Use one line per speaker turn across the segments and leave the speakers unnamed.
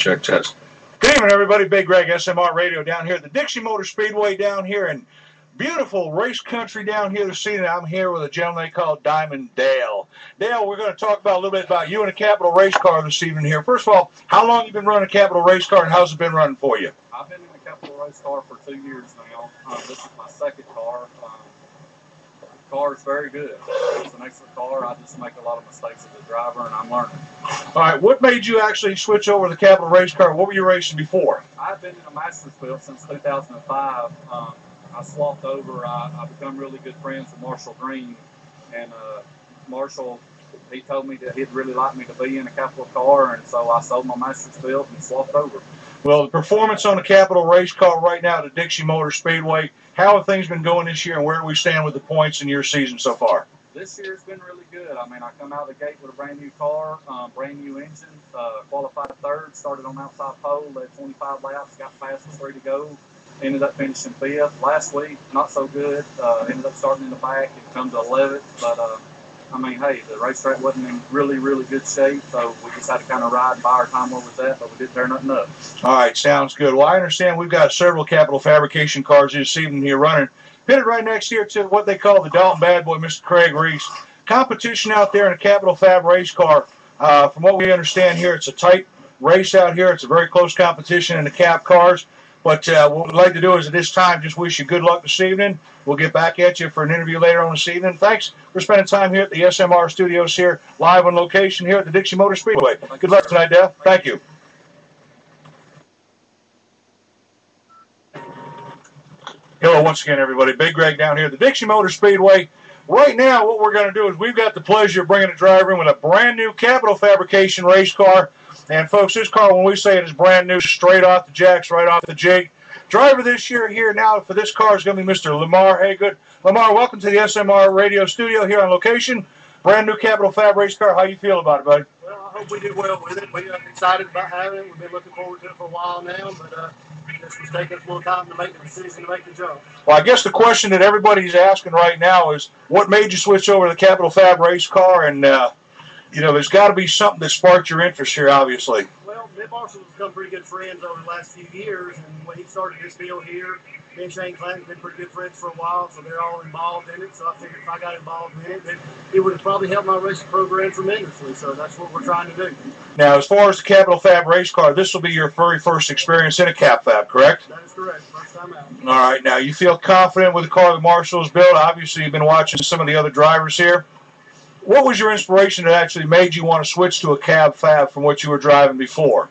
Check test. Good evening, everybody. Big Greg, SMR Radio, down here at the Dixie Motor Speedway down here in beautiful race country down here this evening. I'm here with a gentleman they call Diamond Dale. Dale, we're going to talk about a little bit about you and a capital race car this evening here. First of all, how long have you been running a capital race car, and how's it been running for you?
I've been in a capital race car for 2 years now. This is my second car. The car is very good. It's an excellent car. I just make a lot of mistakes as a driver, and I'm learning.
All right, what made you actually switch over to the capital race car? What were you racing before?
I've been in a Masters field since 2005. I swapped over. I become really good friends with Marshall Green, and Marshall, he told me that he'd really like me to be in a capital car, and so I sold my Masters field and swapped over.
Well, the performance on the capital race car right now at the Dixie Motor Speedway, how have things been going this year, and where do we stand with the points in your season so far?
This year's been really good. I mean, I come out of the gate with a brand new car, brand new engine, qualified third, started on outside pole, led 25 laps, got past the 3 to go, ended up finishing 5th. Last week, not so good, ended up starting in the back and come to 11th, but I mean, hey, the racetrack wasn't in really, really good shape, so we just had to kind of ride and buy our time where it was at, but we didn't tear nothing up. All
right, sounds good. Well, I understand we've got several capital fabrication cars this evening here running, pitted right next here to what they call the Dalton Bad Boy, Mr. Craig Reese. Competition out there in a capital fab race car. From what we understand here, it's a tight race out here. It's a very close competition in the cap cars. But what we'd like to do is at this time just wish you good luck this evening. We'll get back at you for an interview later on this evening. Thanks for spending time here at the SMR studios here, live on location here at the Dixie Motor Speedway. Good luck tonight, Dale. Thank you. Hello once again, everybody. Big Greg down here at the Dixie Motor Speedway. Right now, what we're going to do is we've got the pleasure of bringing a driver in with a brand new capital fabrication race car. And, folks, this car, when we say it is brand new, straight off the jacks, right off the jig. Driver this year here now for this car is going to be Mr. Lamar Haygood. Lamar, welcome to the SMR radio studio here on location. Brand new capital fab race car. How you feel about it, buddy?
Well, I hope we do well with it. We're excited about having it. We've been looking forward to it for a while now, but this was taking us a little time to make the decision to make the jump.
Well, I guess the question that everybody's asking right now is, what made you switch over to the capital fab race car? And, you know, there's got to be something that sparked your interest here, obviously.
Well, Mick Marshall has become pretty good friends over the last few years, and when he started his deal here, me and Shane Clanton have been pretty good friends for a while, so they're all involved in it. So I figured if I got involved in it, then it would have probably helped my racing program tremendously. So that's what we're trying to do.
Now, as far as the capital fab race car, this will be your very first experience in a cap fab, correct?
That is correct. First time out.
All right. Now, you feel confident with the car that Marshall's built. Obviously, you've been watching some of the other drivers here. What was your inspiration that actually made you want to switch to a cab fab from what you were driving before?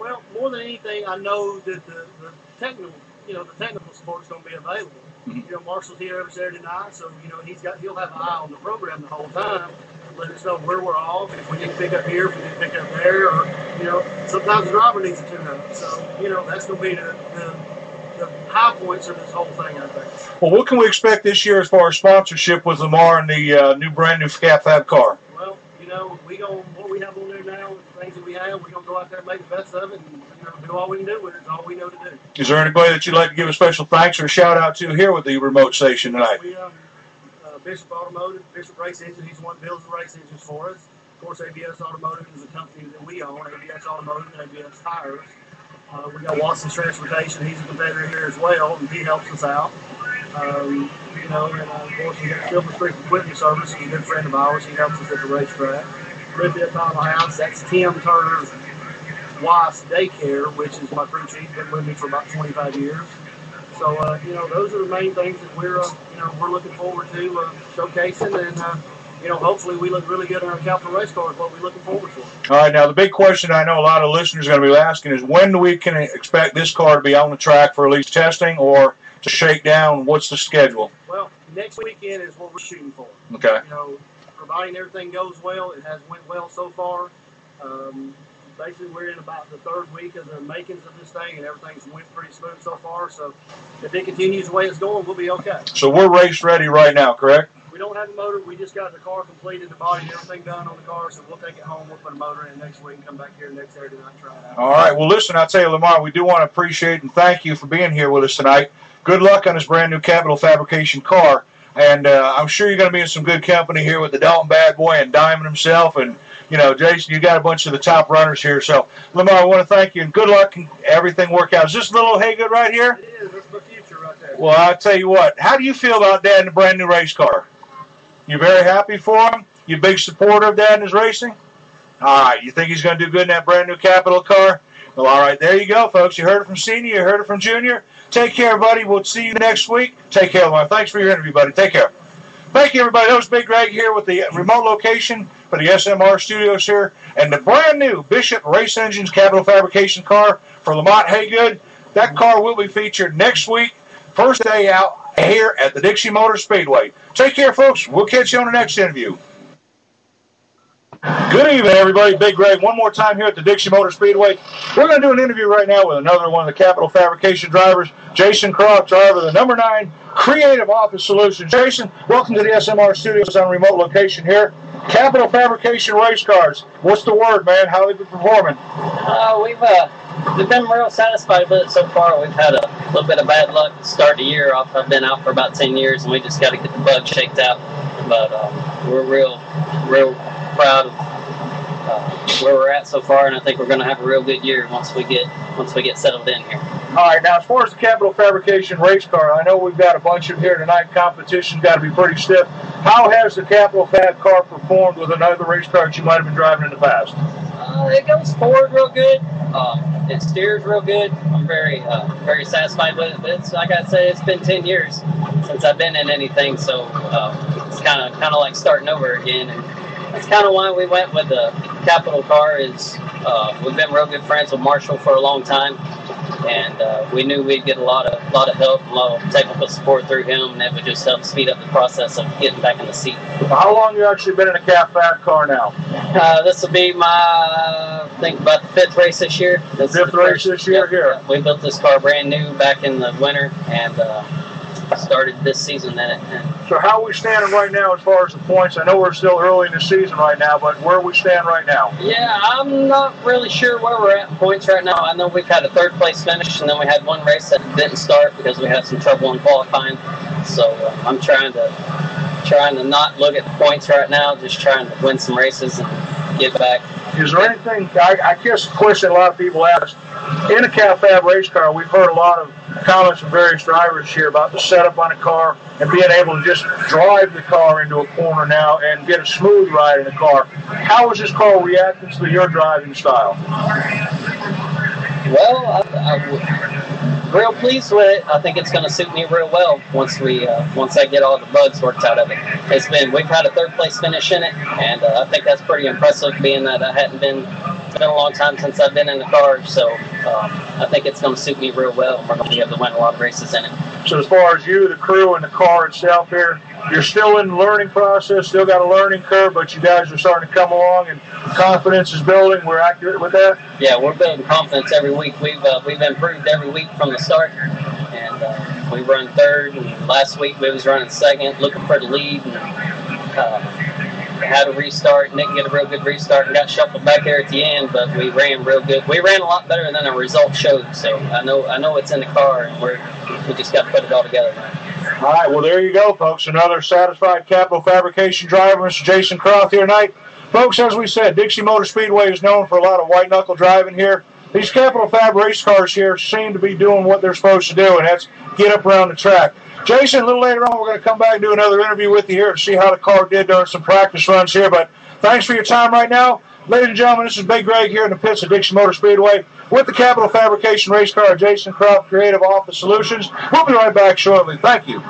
Well, more than anything, I know that the technical support is going to be available.
Mm-hmm.
You know, Marshall's here every Saturday night, so you know he'll have an eye on the program the whole time, let us know where we're off, if we need to pick up here, if we need to pick up there, or you know, sometimes the driver needs to tune up. So you know, that's going to be the high points of this whole thing, I think.
Well, what can we expect this year as far as sponsorship with Lamar and the brand new cab fab car?
Well, you know, what we have on there now, the things that we have, we're gonna go out there and make the best of it, and you know, do all we can do with it. It's all we know to do.
Is there anybody that you'd like to give a special thanks or a shout out to here with the remote station tonight?
We Bishop Automotive, Bishop Race Engine. He's the one that builds the race engines for us. Of course, ABS Automotive is a company that we own. ABS Automotive and ABS Tires. We got Watson's Transportation. He's a competitor here as well, and he helps us out. You know, and of course we got Silver Creek Equipment Service. He's a good friend of ours. He helps us at the racetrack. Right there by my house, that's Tim Turner's wife's daycare, which is my crew chief. Been with me for about 25 years. So you know, those are the main things that we're looking forward to showcasing, and you know, hopefully we look really good in our capital race car is what we're looking forward to.
All right, now the big question I know a lot of listeners are going to be asking is, when do we can expect this car to be on the track for at least testing or to shake down? What's the schedule?
Well, next weekend is what we're shooting for.
Okay.
You know, providing everything goes well, it has went well so far. Basically, we're in about the 3rd week of the makings of this thing, and everything's went pretty smooth so far. So if it continues the way it's going, we'll be okay.
So we're race ready right now, correct?
We don't have a motor. We just got the car completed, the body and everything done on the car, so we'll take it home. We'll put a motor in next week and come back here next Saturday night and try it out.
All right. Well, listen, I'll tell you, Lamar, we do want to appreciate and thank you for being here with us tonight. Good luck on this brand new capital fabrication car. And I'm sure you're going to be in some good company here with the Dalton Bad Boy and Diamond himself. And, you know, Jason, you got a bunch of the top runners here. So, Lamar, I want to thank you and good luck and everything work out. Is this little Haygood right here?
It is. That's my future right there.
Well, I'll tell you what. How do you feel about Dad in a brand new race car? You very happy for him? You a big supporter of Dad in his racing? All right. You think he's going to do good in that brand new Capital car? Well, all right. There you go, folks. You heard it from Senior. You heard it from Junior. Take care, buddy. We'll see you next week. Take care, Lamar. Thanks for your interview, buddy. Take care. Thank you, everybody. That was Big Greg here with the remote location for the SMR studios here and the brand new Bishop Race Engines Capital Fabrication car for Lamont Haygood. That car will be featured next week, first day out here at the Dixie Motor Speedway. Take care, folks. We'll catch you on the next interview. Good evening, everybody. Big Greg one more time here at the Dixie Motor Speedway. We're going to do an interview right now with another one of the Capital Fabrication drivers, Jason Croft, driver of the number 9 Creative Office Solutions. Jason, welcome to the SMR studios on remote location here. Capital Fabrication race cars. What's the word, man? How have they been performing?
We've been real satisfied with it so far. We've had a little bit of bad luck to start the year off. I've been out for about 10 years, and we just got to get the bug shaked out. But we're real proud of where we're at so far, and I think we're going to have a real good year once we get settled in here.
All right, now as far as the Capital Fabrication race car, I know we've got a bunch of them here tonight. Competition's got to be pretty stiff. How has the Capital Fab car performed with another race car that you might have been driving in the past?
It goes forward real good. It steers real good. I'm very satisfied with it. But it's, like I say, it's been 10 years since I've been in anything, so it's kind of like starting over again. And that's kind of why we went with the Capital car. Is we've been real good friends with Marshall for a long time, and we knew we'd get a lot of help, a lot of technical support through him, and that would just help speed up the process of getting back in the seat.
How long have you actually been in a Cap Fab car now?
This will be my, I think, about the 5th race this year.
Fifth race this year here.
We built this car brand new back in the winter, and started this season in it.
So how are we standing right now as far as the points? I know we're still early in the season right now, but where we stand right now?
Yeah, I'm not really sure where we're at in points right now. I know we've had a 3rd place finish, and then we had one race that didn't start because we had some trouble in qualifying. So I'm trying to not look at the points right now, just trying to win some races and get back.
Is there anything, I guess the question a lot of people ask, in a Cap Fab race car, we've heard a lot of comments from various drivers here about the setup on a car and being able to just drive the car into a corner now and get a smooth ride in the car. How is this car reacting to your driving style?
Well, I'm real pleased with it. I think it's going to suit me real well once I get all the bugs worked out of it. We've had a 3rd place finish in it, and I think that's pretty impressive, being that it's been a long time since I've been in the car. So I think it's going to suit me real well, and we're going to be able to win a lot of races in it.
So as far as you, the crew, and the car itself here, you're still in the learning process, still got a learning curve, but you guys are starting to come along and confidence is building. We're accurate with that?
Yeah, we're building confidence every week. We've improved every week from the start, and we run 3rd, and last week we was running 2nd, looking for the lead, and had a restart and didn't get a real good restart and got shuffled back there at the end, but we ran real good. We ran a lot better than our results showed, so I know it's in the car, and we just got to put it all together now.
All right, well, there you go, folks. Another satisfied Capital Fabrication driver, Mr. Jason Croft here tonight. Folks, as we said, Dixie Motor Speedway is known for a lot of white-knuckle driving here. These Capital Fab race cars here seem to be doing what they're supposed to do, and that's get up around the track. Jason, a little later on, we're going to come back and do another interview with you here to see how the car did during some practice runs here. But thanks for your time right now. Ladies and gentlemen, this is Big Greg here in the pits of Dixie Motor Speedway with the Capital Fabrication race car, Jason Croft, Creative Office Solutions. We'll be right back shortly. Thank you.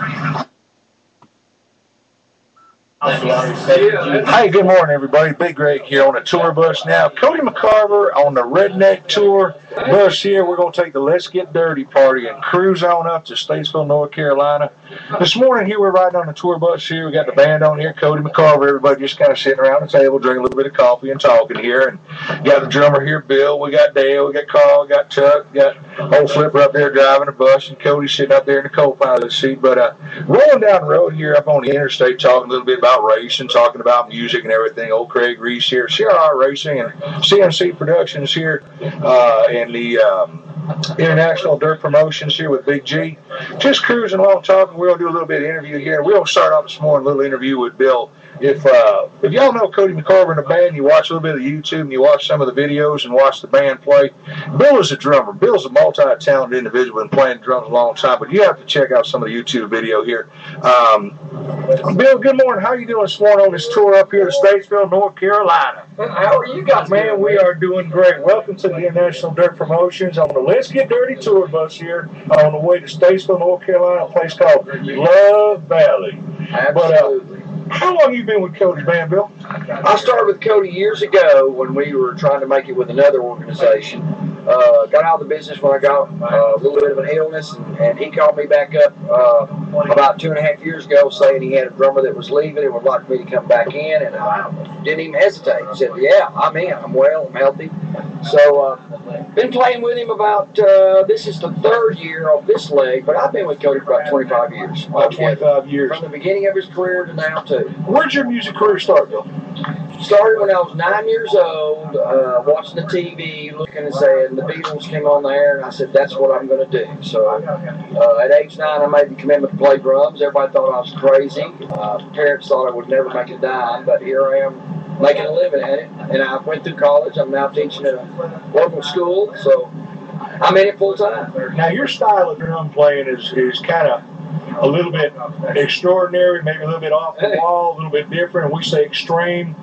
Hey, good morning, everybody. Big Greg here on a tour bus now. Cody McCarver on the Redneck Tour bus here. We're going to take the Let's Get Dirty party and cruise on up to Statesville, North Carolina. This morning here, we're riding on the tour bus here. We got the band on here, Cody McCarver. Everybody just kind of sitting around the table, drinking a little bit of coffee and talking here. And got the drummer here, Bill. We got Dale. We got Carl. We got Chuck. We got old Flipper up there driving the bus. And Cody sitting up there in the co-pilot seat. But rolling down the road here up on the interstate, talking a little bit about racing, talking about music and everything. Old Craig Reese here, CRR Racing and CNC Productions here in the International Dirt Promotions here with Big G. Just cruising along talking. We're going to do a little bit of interview here. We're going to start off this morning, a little interview with Bill. If y'all know Cody McCarver in the band, you watch a little bit of YouTube and you watch some of the videos and watch the band play. Bill is a drummer. Bill's a multi-talented individual and playing drums a long time, but you have to check out some of the YouTube video here. Bill, good morning. How are you doing this morning on this tour up here to Statesville, North Carolina?
How are you guys?
Man, we are doing great. Welcome to the International Dirt Promotions on the Let's Get Dirty tour bus here on the way to Statesville, North Carolina, a place called Love Valley.
Absolutely.
How long have you been with Cody's band, Bill?
I started with Cody years ago when we were trying to make it with another organization. Got out of the business when I got a little bit of an illness, and he called me back up about 2.5 years ago saying he had a drummer that was leaving and would like me to come back in, and I didn't even hesitate. He said, yeah, I'm in. I'm well. I'm healthy. So been playing with him about, this is the 3rd year of this leg, but I've been with Cody for about 25 years.
About 25 years.
From the beginning of his career to now, too.
Where'd your music career start, Bill?
Started when I was 9 years old, watching the TV, looking and saying, the Beatles came on there, and I said, that's what I'm going to do. So at age 9, I made the commitment to play drums. Everybody thought I was crazy. Parents thought I would never make a dime, but here I am making a living at it. And I went through college. I'm now teaching at a local school, so I'm in it full time.
Now, your style of drum playing is kind of a little bit extraordinary, maybe a little bit off the wall, a little bit different. We say extreme.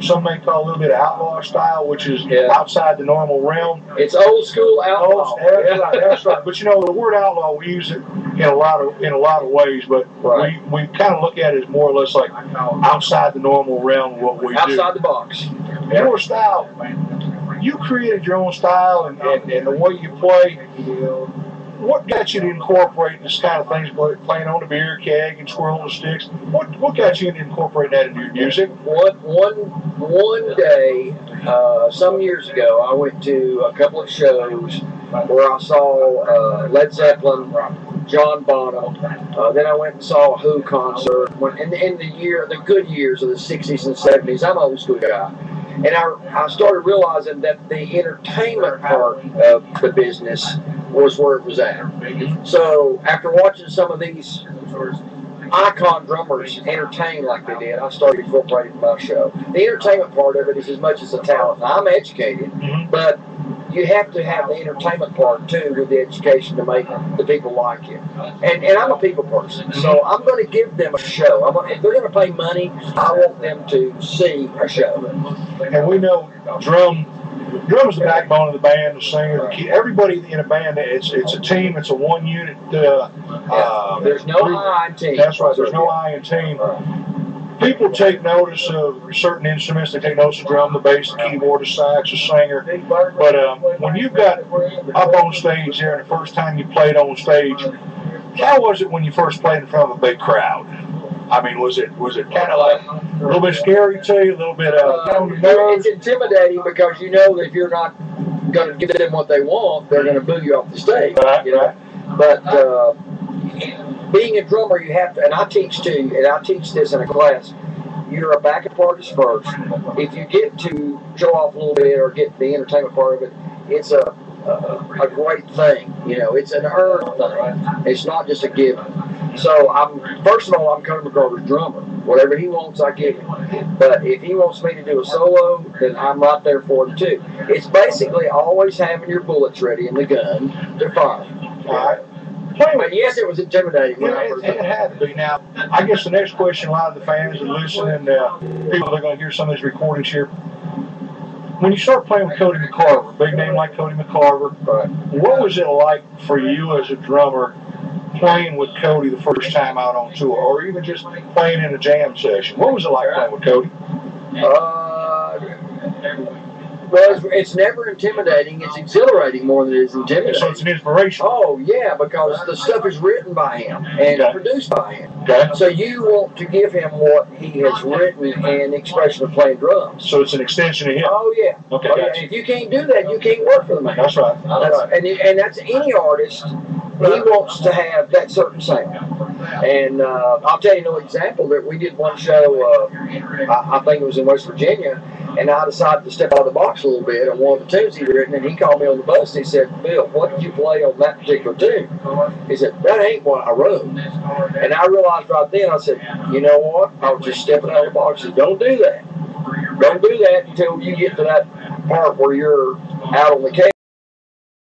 Some may call a little bit of outlaw style, which is outside the normal realm.
It's old school outlaw.
That's right. But you know, the word outlaw, we use it in a lot of ways, but we kind of look at it as more or less like outside the normal realm of what we do.
Outside the box.
Your style, you created your own style and the way you play. What got you to incorporate this kind of things, playing on the beer keg and swirling the sticks? What got you to incorporate that into your music?
One day, some years ago, I went to a couple of shows where I saw Led Zeppelin, John Bonham. Then I went and saw a Who concert. In the good years of the 60s and 70s, I'm an old school guy. And I started realizing that the entertainment part of the business was where it was at. So after watching some of these icon drummers entertain like they did, I started incorporating in my show. The entertainment part of it is as much as the talent. Now, I'm educated, but you have to have the entertainment part too with the education to make the people like you. And I'm a people person, so I'm going to give them a show. If they're going to pay money, I want them to see a show.
And we know drum's the backbone of the band, the singer, the key. Everybody in a band, it's a team, it's a one unit.
There's no I in team.
That's right, there's no I in team. People take notice of certain instruments. They take notice of drum, the bass, the keyboard, the sax, the singer. But when you got up on stage there and the first time you played on stage, how was it when you first played in front of a big crowd? I mean, was it kind of like a little bit scary to you, a little bit
it's intimidating because you know that if you're not going to give them what they want, they're going to boo you off the stage. You know? But being a drummer, you have to, and I teach too, and I teach this in a class, you're a backup artist first. If you get to show off a little bit or get the entertainment part of it, it's a great thing. You know, it's an earned thing. It's not just a given. So first of all, I'm Cody McCarver's drummer. Whatever he wants, I give him. But if he wants me to do a solo, then I'm right there for him too. It's basically always having your bullets ready in the gun to fire.
All right.
But yes, it was intimidating.
It had to be. Now, I guess the next question, a lot of the fans are listening, people that are going to hear some of these recordings here. When you start playing with Cody McCarver, a big name like Cody McCarver, what was it like for you as a drummer playing with Cody the first time out on tour, or even just playing in a jam session? What was it like playing with Cody?
Well, it's never intimidating. It's exhilarating more than it is intimidating.
So it's an inspiration.
Oh, yeah, because the stuff is written by him and produced by him.
Okay.
So you want to give him what he has written and the expression of playing drums.
So it's an extension of him.
Oh, yeah.
Okay.
Oh, yeah. And if you can't do that, you can't work for the man.
That's right.
And that's any artist. He wants to have that certain sound. And I'll tell you an example that we did one show, I think it was in West Virginia, And I decided to step out of the box a little bit on one of the tunes he'd written, and he called me on the bus and he said, Bill, what did you play on that particular tune? He said, that ain't what I wrote. And I realized right then, I said, you know what? I was just stepping out of the box. I said, don't do that. Don't do that until you get to that part where you're out on the case.